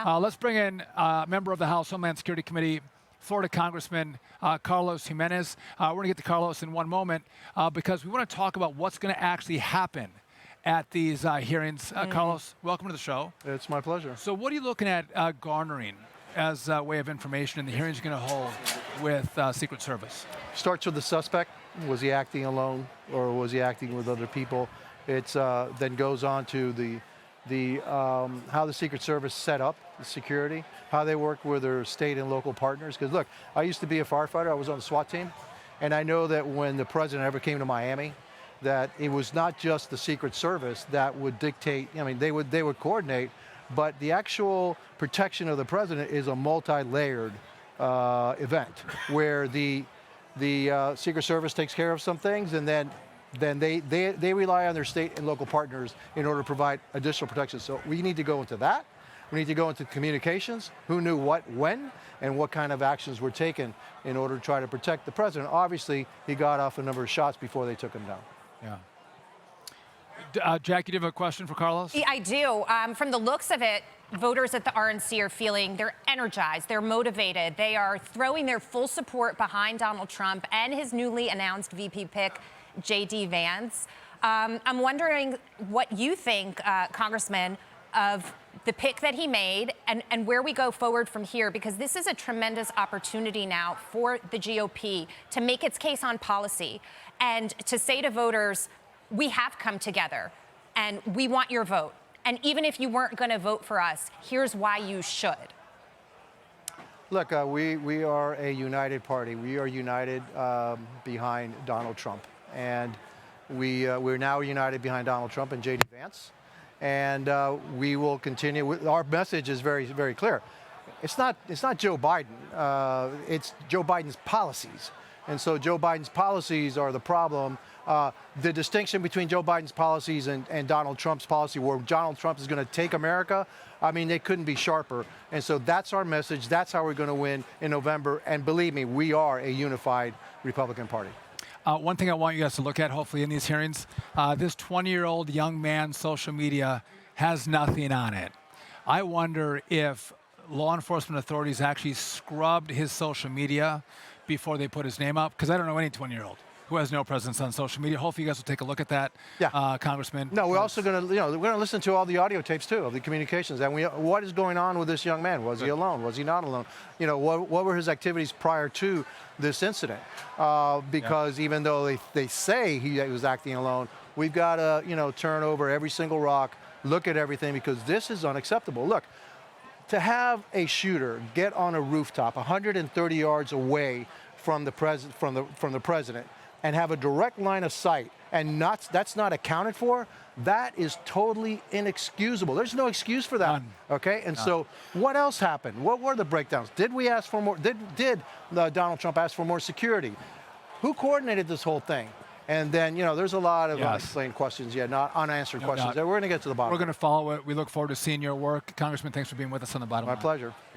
Let's bring in a member of the House Homeland Security Committee, Florida Congressman Carlos Gimenez. We're going to get to Carlos in one moment because we want to talk about what's going to actually happen at these hearings. Carlos, welcome to the show. It's my pleasure. So what are you looking at garnering as a way of information in the hearings you're going to hold with Secret Service? Starts with the suspect. Was he acting alone or was he acting with other people? It's then goes on to how the Secret Service set up the security, how they work with their state and local partners. Because look, I used to be a firefighter. I was on the SWAT team, and I know that when the president ever came to Miami, that it was not just the Secret Service that would dictate. I mean, they would coordinate, but the actual protection of the president is a multi-layered event where the Secret Service takes care of some things, and then they rely on their state and local partners in order to provide additional protection. So we need to go into that. We need to go into communications, who knew what, when, and what kind of actions were taken in order to try to protect the president. Obviously, he got off a number of shots before they took him down. Yeah. Jackie, do you have a question for Carlos? I do. From the looks of it, voters at the RNC are feeling they're energized, they're motivated. They are throwing their full support behind Donald Trump and his newly announced VP pick, JD Vance. I'm wondering what you think, Congressman, of the pick that he made and where we go forward from here, because this is a tremendous opportunity now for the GOP to make its case on policy and to say to voters, we have come together and we want your vote. And even if you weren't going to vote for us, here's why you should. Look, we are a united party. We are united behind Donald Trump. And we're now united behind Donald Trump and JD Vance. And we will continue. Our message is very, very clear. It's not Joe Biden. It's Joe Biden's policies. And so Joe Biden's policies are the problem. The distinction between Joe Biden's policies and Donald Trump's policy, where Donald Trump is going to take America, I mean, they couldn't be sharper. And so that's our message. That's how we're going to win in November. And believe me, we are a unified Republican Party. One thing I want you guys to look at, hopefully, in these hearings, this 20-year-old young man's social media has nothing on it. I wonder if law enforcement authorities actually scrubbed his social media before they put his name up, because I don't know any 20-year-old who has no presence on social media. Hopefully you guys will take a look at that, Congressman. No, we're also going to, we're going to listen to all the audio tapes too of the communications. And what is going on with this young man? Was he alone? Was he not alone? What were his activities prior to this incident? Because even though they say he was acting alone, we've got to, turn over every single rock, look at everything, because this is unacceptable. Look, to have a shooter get on a rooftop 130 yards away from the president and have a direct line of sight and that's not accounted for, that is totally inexcusable. There's no excuse for that. Okay? And so what else happened? What were the breakdowns? Did we ask for more? Did Donald Trump ask for more security? Who coordinated this whole thing? And then, there's a lot of unexplained questions, not unanswered questions. We're going to get to the bottom. We're going to follow it. We look forward to seeing your work. Congressman, thanks for being with us on the bottom line. My pleasure.